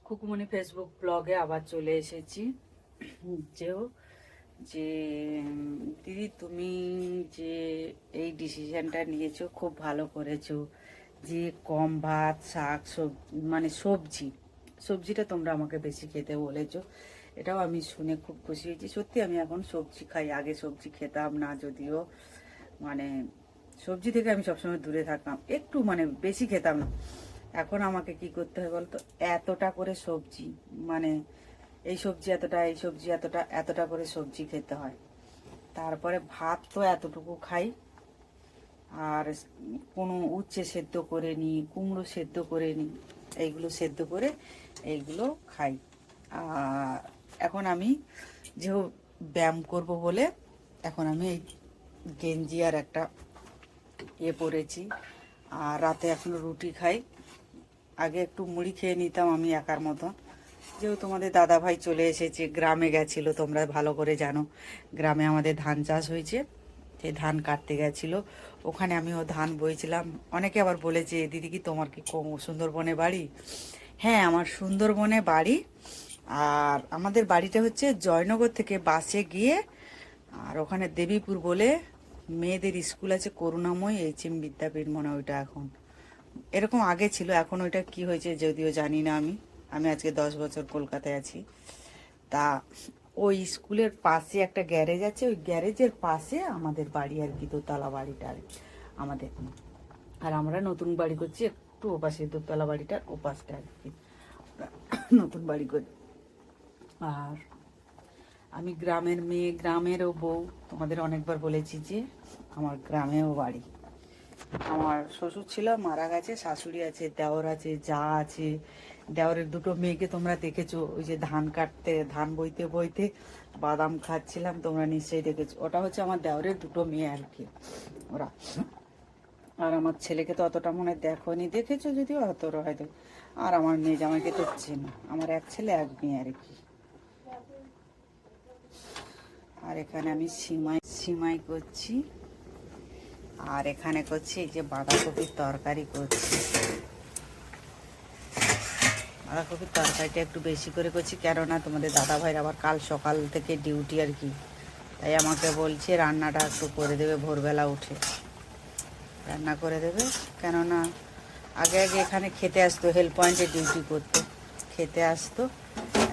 Khukumoni Facebook ব্লগে আবার চলে এসেছি। যেও যে দিদি, তুমি যে এই ডিসিশনটা নিয়েছো খুব ভালো করেছো। যে কম ভাত, শাক, মানে সবজিটা তোমরা আমাকে বেশি খেতে বলেছো। এটাও আমি শুনে খুব খুশি হয়েছি। সত্যি আমি এখন সবজি খাই, আগে সবজি খেতাম না, যদিও মানে সবজি থেকে আমি সবসময় দূরে থাকতাম, একটু মানে বেশি খেতাম না। এখন আমাকে কি করতে হয় বলতো, এতটা করে সবজি, মানে এই সবজি এতটা, এই সবজি এতটা, এতটা করে সবজি খেতে হয়। তারপরে ভাত তো এতটুকু খাই। আর কোনো উচ্ছে সেদ্ধ করে নিই, কুমড়ো সেদ্ধ করে নিই, এইগুলো সেদ্ধ করে এইগুলো খাই। আর এখন আমি যেহেতু ব্যায়াম করব বলে এখন আমি এই গেঞ্জি আর একটা পরেছি। আর রাতে এখন রুটি খাই। আগে একটু মুড়ি খেয়ে নিতাম আমি একার মতো। যেহেতু তোমাদের দাদা ভাই চলে এসেছে, গ্রামে গেছিলো, তোমরা ভালো করে জানো গ্রামে আমাদের ধান চাষ হয়েছে, সেই ধান কাটতে গেছিলো। ওখানে আমিও ধান বইছিলাম। অনেকে আবার বলেছে, দিদি কি তোমার কি সুন্দরবনে বাড়ি? হ্যাঁ, আমার সুন্দরবনে বাড়ি। আর আমাদের বাড়িটা হচ্ছে জয়নগর থেকে বাসে গিয়ে, আর ওখানে দেবীপুর বলে মেয়েদের স্কুল আছে, করুণাময় এইচ এম বিদ্যাপীঠ মনে হয় ওইটা এখন, এরকম আগে ছিল, এখন ওইটা কি হয়েছে যদিও জানি না। আমি আমি আজকে 10 বছর কলকাতায় আছি। তা ওই স্কুলের পাশে একটা গ্যারেজ আছে, ওই গ্যারেজের পাশে আমাদের বাড়ি আর কি, দোতলা বাড়িটা আর কি আমাদের। আর আমরা নতুন বাড়ি করছি একটু ওপাশে, দোতলা বাড়িটার ওপাশটা আর কি নতুন বাড়ি করি। আর আমি গ্রামের মেয়ে, গ্রামেরও বউ। তোমাদের অনেকবার বলেছি যে আমার গ্রামেও বাড়ি। আমার শ্বশুর ছিল, মারা গেছে, শাশুড়ি আছে, দেওর আছে, যা আছে। দেওরের দুটো মেয়েকে তোমরা দেখেছো, ওই যে ধান কাটতে, ধান বইতে বইতে বাদাম খাচ্ছিলাম, তোমরা নিশ্চয়ই দেখেছো। ওটা হচ্ছে আমার দেওরের দুটো মেয়ে আর কি, ওরা। আর আমার ছেলেকে তো অতটা মনে হয় দেখোনি, দেখেছো যদিও অতটা হয়তো। আর আমার মেয়ে জামাইকে তো চেনো। আমার এক ছেলে এক মেয়ে আর কি। আর এখানে আমি সিমাই সিমাই করছি। আর এখানে করছি এই যে বাঁধাকপির তরকারি করছি। বাঁধাকপির তরকারিটা একটু বেশি করে করছি, কেননা তোমাদের দাদা ভাইয়ের আবার কাল সকাল থেকে ডিউটি আর কি। তাই আমাকে বলছে রান্নাটা একটু করে দেবে, ভোরবেলা উঠে রান্না করে দেবে। কেননা আগে আগে এখানে খেতে আসতো, হেল্প পয়েন্টে ডিউটি করতো, খেতে আসতো।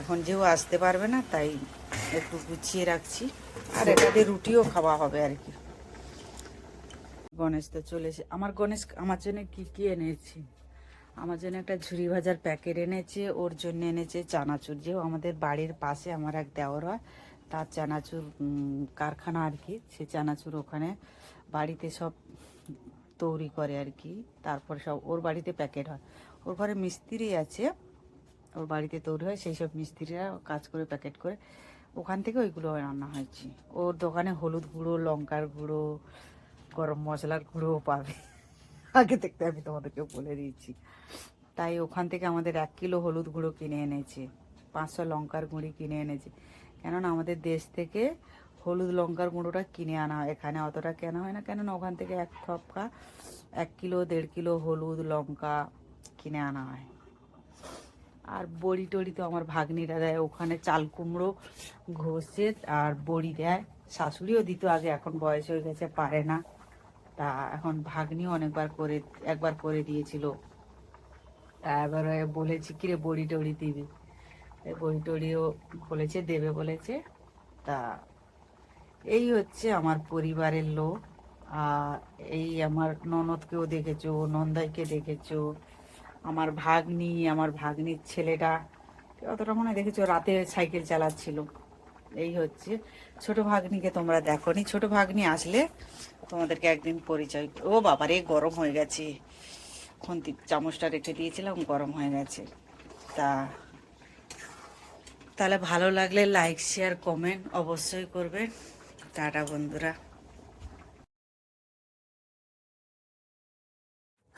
এখন যেও আসতে পারবে না, তাই একটু গুছিয়ে রাখছি। আর এটা দিয়ে রুটিও খাওয়া হবে আর কি। গণেশ তো চলেছে। আমার গণেশ আমার জন্য কি কি এনেছি, আমার জন্য একটা ঝুরি ভাজার প্যাকেট এনেছে, ওর জন্য এনেছে চানাচুর। যেও আমাদের বাড়ির পাশে আমার এক দেওর হয়, তার চানাচুর কারখানা আর কি। সে চানাচুর ওখানে বাড়িতে সব তৈরি করে আর কি। তারপর সব ওর বাড়িতে প্যাকেট হয়। ওর ঘরে মিস্ত্রি আছে, ওর বাড়িতে তৈরি হয়, সেই সব মিস্ত্রিরা কাজ করে প্যাকেট করে, ওখান থেকে ওইগুলো রান্না হয়েছে। ওর দোকানে হলুদ গুঁড়ো, লঙ্কার গুঁড়ো, গরম মশলার গুঁড়োও পাবে। আগে থেকে আমি তোমাদেরকে বলে দিয়েছি। তাই ওখান থেকে আমাদের 1 কিলো হলুদ গুঁড়ো কিনে এনেছে, 500 লঙ্কার গুঁড়ি কিনে এনেছে। কেননা আমাদের দেশ থেকে হলুদ লঙ্কার গুঁড়োটা কিনে আনা হয়, এখানে অতটা কেনা হয় না। কেননা ওখান থেকে 1 কিলো 1.5 কিলো হলুদ লঙ্কা কিনে আনা হয়। আর বড়ি টড়ি তো আমার ভাগ্নিরা দেয়, ওখানে চাল কুমড়ো ঘষে আর বড়ি দেয়। শাশুড়িও দিত আগে, এখন বয়স হয়ে গেছে, পারে না। তা এখন ভাগ্নিও একবার করে দিয়েছিল। এবারে বলেছি কিরে বড়ি টড়ি দিবি, এই বড়ি টড়িও বলেছে দেবে বলেছে। তা এই হচ্ছে আমার পরিবারের লোক। আর এই আমার ননদকেও দেখেছো, নন্দাইকে দেখেছো, আমার ভাগ্নি, আমার ভাগ্নির ছেলেটা অতটা মনে হয় দেখেছো, রাতে সাইকেল চালাচ্ছিল। এই হচ্ছে ছোট ভাগ্নিকে তোমরা দেখোনি। ছোট ভাগ্নি আসলে তোমাদেরকে একদিন পরিচয়। ও বাবারে, গরম হয়ে গেছে, খুন্তি চামচটা রেখে দিয়েছিলাম, গরম হয়ে গেছে। তা তাহলে ভালো লাগলে লাইক শেয়ার কমেন্ট অবশ্যই করবেন। টাটা বন্ধুরা।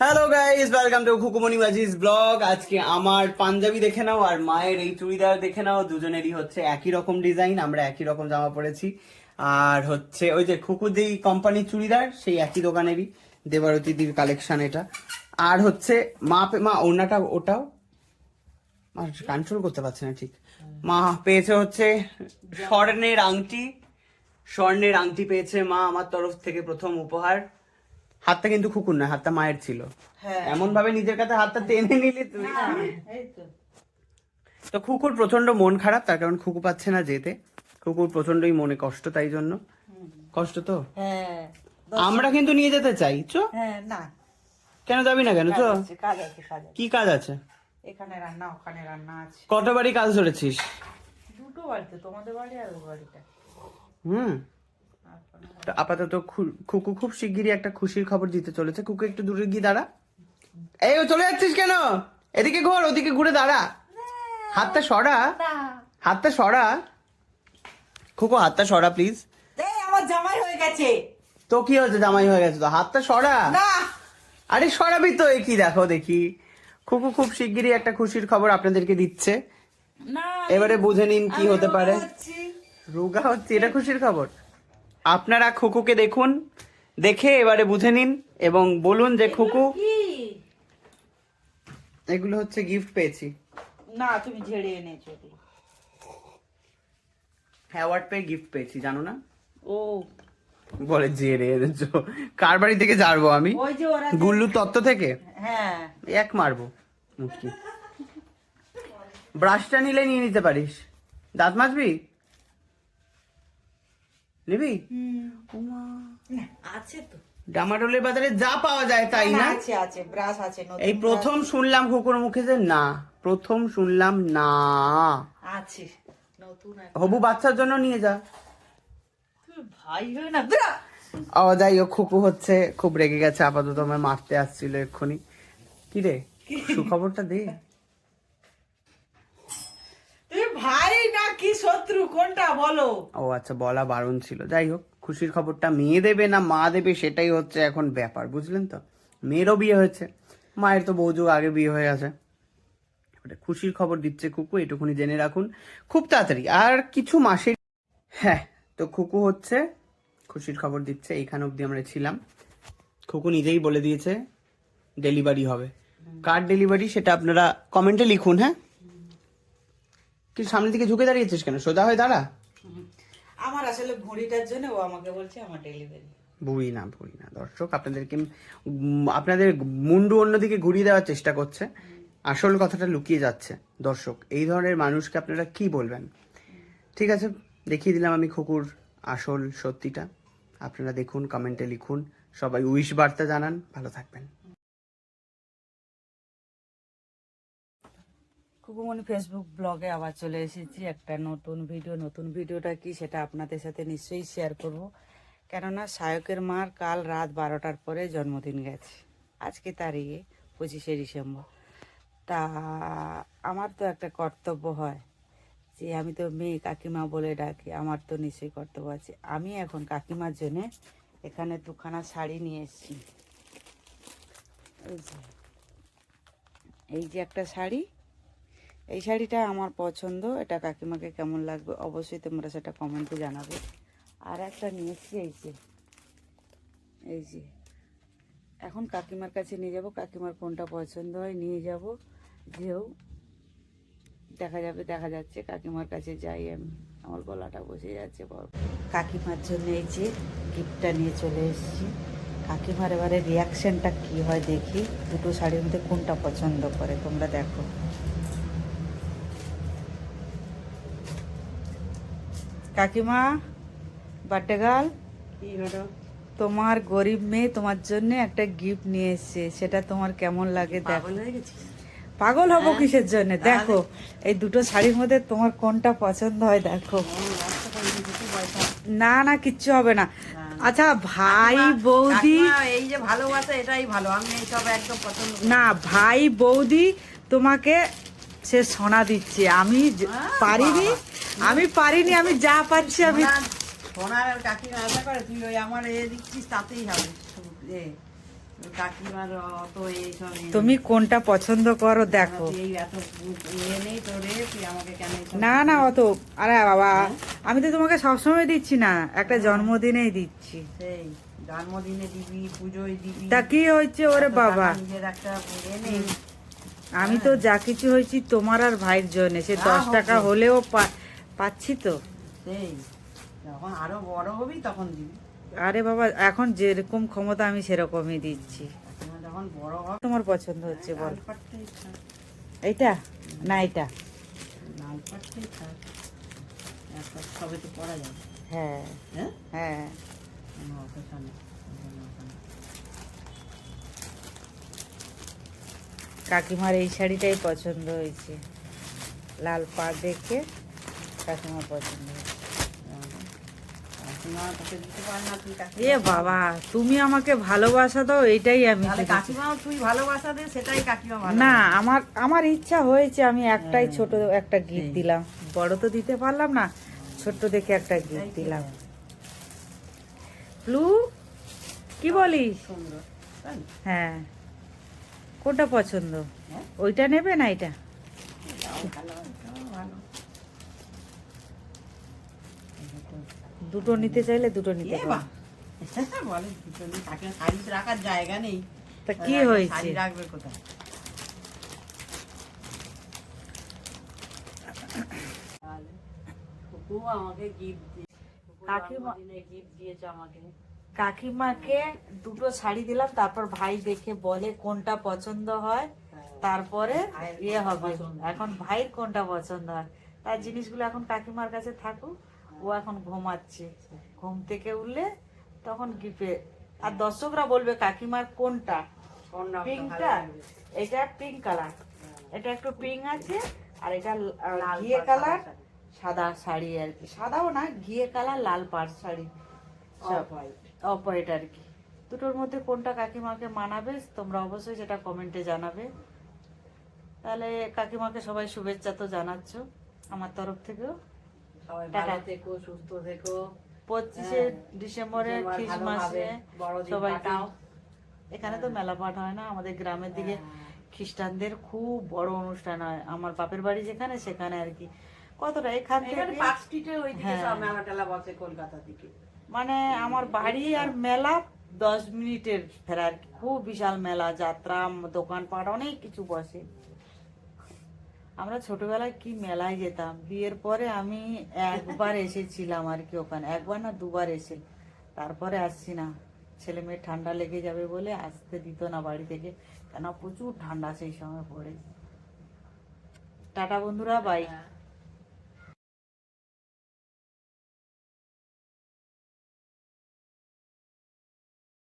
Hello guys, welcome to Khukumoni মাজিস ব্লগ। আজকে আমার পাঞ্জাবি দেখে নাও আর মায়ের এই চুড়িদার দেখে নাও, দুজনেরই হচ্ছে একই রকম ডিজাইন, আমরা একই রকম জামা পরেছি। আর হচ্ছে ওই যে খুকুর যেই কোম্পানির চুড়িদার, সেই একই দোকানেরই, দেবারতী দির কালেকশন এটা। আর হচ্ছে মা ওনাটা ওটাও আর কন্ট্রোল করতে পারছে না ঠিক। মা পেয়েছে হচ্ছে স্বর্ণের আংটি, স্বর্ণের আংটি পেয়েছে মা আমার তরফ থেকে প্রথম উপহার। হাতটা কিন্তু খুকুর না, হাতটা মায়ের ছিল। হ্যাঁ এমন ভাবে নিজের কাছে হাতটা টেনে নিলি তুই। এই তো তো খুকুর প্রচন্ড মন খারাপ, তার কারণ খুকু পাচ্ছে না যেতে। খুকুর প্রচন্ডই মনে কষ্ট, তাই জন্য কষ্ট তো। হ্যাঁ আমরা কিন্তু নিয়ে যেতে চাই, চো। হ্যাঁ না কেন যাবি না কেন, চো। কাজ আছে কাজ আছে, কি কাজ আছে? এখানে রান্না ওখানে রান্না আছে। কত বাড়ি কাজ ধরেছিস? দুটো বাড়িতে, তোমাদের বাড়ি আর ওই বাড়িটা। হুম। তো আপাতত খুকু খুব শিগগিরই একটা খুশির খবর দিতে চলেছে। খুকু একটু দূরে গিয়ে দাঁড়া। এই ও চলে যাচ্ছিস কেন? এদিকে ঘোর, ওদিকে ঘুরে দাঁড়া। হাতটা সরা, হাতটা সরা। খুকু হাতটা সরা প্লিজ। এই আমার জামাই হয়ে গেছে। তো কি হয়েছে, জামাই হয়ে গেছে তো, হাতটা সরা। না আরে সরাবি তো, এ কি দেখো দেখি। খুকু খুব শিগগিরই একটা খুশির খবর আপনাদেরকে দিচ্ছে। না এবারে বুঝে নিন কি হতে পারে। হচ্ছি। রোগা হচ্ছে, এটা খুশির খবর। আপনারা খুকুকে দেখুন, দেখে এবারে বুঝে নিন এবং বলুন যে খুকু, কি এগুলো হচ্ছে গিফট পেয়েছি। না তুমি ঝেড়ে এনেছো এগুলো। অ্যাওয়ার্ড পেয়ে গিফট পেয়েছি, জানো না? ও বলে যে রে এনেছো। কার বাড়ি থেকে জানবো আমি? ওই যে ওরা গুল্লু তত্ত্ব থেকে হ্যাঁ এক মারবো মুটকি। ব্রাশটা নিলে নিয়ে নিতে পারিস। দাঁত মাজবি? নিবি? না, আছে তো। ডামাডোলের বাজারে যা পাওয়া যায় তাই না? আছে আছে ব্রাশ আছে নতুন এই প্রথম শুনলাম কুকুর মুখে যে না, প্রথম শুনলাম না। আছে নতুন একটা। হবু বাচ্চার জন্য নিয়ে যা। তুই ভাই হয়ে না বেরা। যাই হোক, খুকু হচ্ছে খুব রেগে গেছে, আপাতত আমায় মারতে আসছিল এক্ষুনি। কি রে, সুখবরটা দে। তুই ভাই না কি শত্রু কোনটা বলো? ও আচ্ছা, বলা বারণ ছিল। যাই হোক, খুশির খবরটা মেয়ে দেবে না মা দেবে সেটাই হচ্ছে এখন ব্যাপার, বুঝলেন তো। মেয়েরও বিয়ে হয়েছে, মায়ের তো বহু যুগ আগে বিয়ে হয়ে গেছে। খুশির খবর দিচ্ছে খুকু, এটুকুনি জেনে রাখুন খুব তাড়াতাড়ি, আর কিছু মাসের। হ্যাঁ, তো খুকু হচ্ছে খুশির খবর দিচ্ছে। এইখানে অবধি আমরা ছিলাম। খুকু নিজেই বলে দিয়েছে ডেলিভারি হবে। কার ডেলিভারি সেটা আপনারা কমেন্টে লিখুন। হ্যাঁ, কি সামনের দিকে ঝুঁকে দাঁড়িয়েছিস কেন, সোজা হয়ে দাঁড়া। আমার আসলে ভুঁড়িটার জন্য ও আমাকে বলছে আমার ডেলিভারি। ভুঁড়ি না দর্শক, আপনাদেরকে আপনাদের মুন্ডু অন্যদিকে ঘুরিয়ে দেওয়ার চেষ্টা করছে, আসল কথাটা লুকিয়ে যাচ্ছে। দর্শক, এই ধরনের মানুষকে আপনারা কি বলবেন? ঠিক আছে, দেখিয়ে দিলাম আমি খুকুর আসল সত্যিটা। আপনারা দেখুন, কমেন্টে লিখুন, সবাই উইশ বার্তা জানান। ভালো থাকবেন। খুকুমনি ফেসবুক ব্লগে আবার চলে এসেছি একটা নতুন ভিডিও। নতুন ভিডিওটা কি সেটা আপনাদের সাথে নিশ্চয়ই শেয়ার করব, কেননা সায়কের মার কাল রাত 12টার পরে জন্মদিন গেছে। আজকে তারিখে 25শে ডিসেম্বর। তা আমার তো একটা কর্তব্য হয় যে আমি তো মেয়ে, কাকিমা বলে ডাকি, আমার তো নিশ্চয়ই কর্তব্য আছে। আমি এখন কাকিমার জন্যে এখানে দুখানা শাড়ি নিয়ে এসেছি। এই যে একটা শাড়ি, এই শাড়িটা আমার পছন্দ। এটা কাকিমাকে কেমন লাগবে অবশ্যই তোমরা সেটা কমেন্টে জানাবে। আর একটা নিয়েছি এই যে এখন কাকিমার কাছে নিয়ে যাব, কাকিমার কোনটা পছন্দ হয় নিয়ে যাব। যেও দেখা যাচ্ছে কাকিমার কাছে যাই আমি। আমার গলাটা বসে যাচ্ছে বড়। কাকিমার জন্য এই যে গিফটটা নিয়ে চলে এসেছি। কাকিমার এবারে রিয়াকশনটা কি হয় দেখি। দুটো শাড়ির মধ্যে কোনটা পছন্দ করে তোমরা দেখো। কাকিমা, বার্থডে গার্ল, কি হলো? তোমার গরিব মেয়ে তোমার জন্য একটা গিফট নিয়ে এসেছে, সেটা তোমার কেমন লাগে দেখো। পাগল হবো কিসের জন্য? দেখো এই দুটো শাড়ির মধ্যে তোমার কোনটা পছন্দ হয় দেখো। না না কিচ্ছু হবে না। আচ্ছা ভাই বৌদি, এই যে ভালোবাসা এটাই ভালো, আমি এইসব একদম পছন্দ করি না ভাই বৌদি তোমাকে সে সোনা দিচ্ছে। আমি পারিনি, আমি যা পাচ্ছি আমি। না। সোনার আর কাকিমা আশা করে তুই ওই আমার এ দিচ্ছিস তাতেই হবে। কাকিমার অত এইসব তুমি কোনটা পছন্দ করো দেখো। এই এত ইয়ে নেই তোরে, তুই আমাকে কেন এইসব না না অত, আরে বাবা আমি তো তোমাকে সবসময় দিচ্ছি না, একটা জন্মদিনেই দিচ্ছি। সেই জন্মদিনে দিবি, পুজোয় দিবি। তা কি হয়েছে ওরে এত বাবা? টাকা নিজের একটা ইয়ে নেই। আমি তো যা কিছু হয়েছি তোমার আর ভাইয়ের জন্য, সে তা 10 টাকা হবে। হলেও পাচ্ছি তো। সেই যখন আরো বড় হবি তখন দিবি। আরে বাবা, এখন যেরকম ক্ষমতা আমি সেরকমই দিচ্ছি। তোমার যখন বড় হবে তোমার পছন্দ হচ্ছে বল, লাল পাটটাই থাক, এইটা না এটা? লাল পাটটাই থাক, একটা সবে তো পড়া যাবে। হ্যাঁ হ্যাঁ হ্যাঁ। আমার অপেক্ষা নেই। কাকিমার এই শাড়িটাই পছন্দ হয়েছে, লাল পাড় দেখে কাকিমার পছন্দ হয়েছে। কাকিমা তোকে দিতে পার না, তুই কাকিমা এ বাবা, তুমি আমাকে ভালোবাসা দাও, এইটাই আমি তাহলে শুধু- কাকিমাও তুই ভালোবাসা দে, সেটাই কাকিমা ভালো। না, আমার আমার ইচ্ছা হয়েছে, আমি একটাই হ্যাঁ। ছোট একটা গিফট সেই। দিলাম, বড় তো দিতে পারলাম না, ছোট্ট দেখে একটা গিফট দিলাম। ব্লু, কি বলিস? সুন্দর তাই? হ্যাঁ, কোনটা পছন্দ? হ্যাঁ? ওইটা নেবে না এটা? এটাও ভালো, এটাও ভালো। দুটো নিতে চাইলে দুটো নিতে এ পারো। বাহ! বলে দুটো নেই, কাকিমা শাড়ি রাখার জায়গা নেই। তা কি তাহলে হয়েছে? শাড়ি রাখবে কোথায়? তাহলে ফুপু আমাকে গিফট দিয়ে, কাকিমা- গিফট দিয়েছে আমাকে। কাকিমাকে দুটো শাড়ি দিলাম, তারপর ভাই দেখে বলে কোনটা পছন্দ হয়, তারপরে ইয়ে হবে। এখন ভাইয়ের কোনটা পছন্দ হয়, তার জিনিসগুলো এখন কাকিমার কাছে থাকুক, ও এখন ঘুমাচ্ছে, ঘুম থেকে উঠলে তখন গিফে। আর দর্শকরা বলবে কাকিমার কোনটা, কোন রকম ভালো পিঙ্কটা, লাগবে? এটা পিঙ্ক কালার, এটা একটু পিঙ্ক আছে, আর এটা লাল ঘিয়ে পাড় কালার সাদা শাড়ি। সাদা শাড়ি আর কি, সাদাও না, ঘিয়ে কালার লাল পাড় শাড়ি, সব Off-white। অপয়েট আর কি। দুটোর মধ্যে কোনটা কাকিমাকে মানাবে তোমরা অবশ্যই সেটা কমেন্টে জানাবে। তাহলে কাকিমাকে সবাই শুভেচ্ছা তো জানাচ্ছ আমার তরফ থেকেও। সবাই টাটা। ভালো থেকো, সুস্থ থেকো। 25শে ডিসেম্বরে ডিসেম্বর খ্রিস্টমাসে ভালোভাবে বড়দিন সবাই কাটাও। এখানে তো মেলা পাঠ হয় না, আমাদের গ্রামের দিকে খ্রিস্টানদের খুব বড় অনুষ্ঠান হয়, আমার বাপের বাড়ি যেখানে সেখানে আর কি। কতটা এখান এখানে থেকে পার্ক স্ট্রিটে ওইদিকে হ্যাঁ। সব মেলা টেলা বসে কলকাতা দিকে। মানে আমার বাড়ি আর মেলা 10 মিনিটের ফেরা আর কি। খুব বিশাল মেলা, যাত্রা, দোকানপাট অনেক কিছু বসে। আমরা ছোটবেলায় কি মেলায় যেতাম, বিয়ের পরে আমি একবার এসেছিলাম আর কি ওখানে, একবার না দুবার এসে, তারপরে আসছি না, ছেলে মেয়ের ঠান্ডা লেগে যাবে বলে আসতে দিত না বাড়ি থেকে, কেন প্রচুর ঠান্ডা সেই সময় পড়ে। টাটা বন্ধুরা, বাই।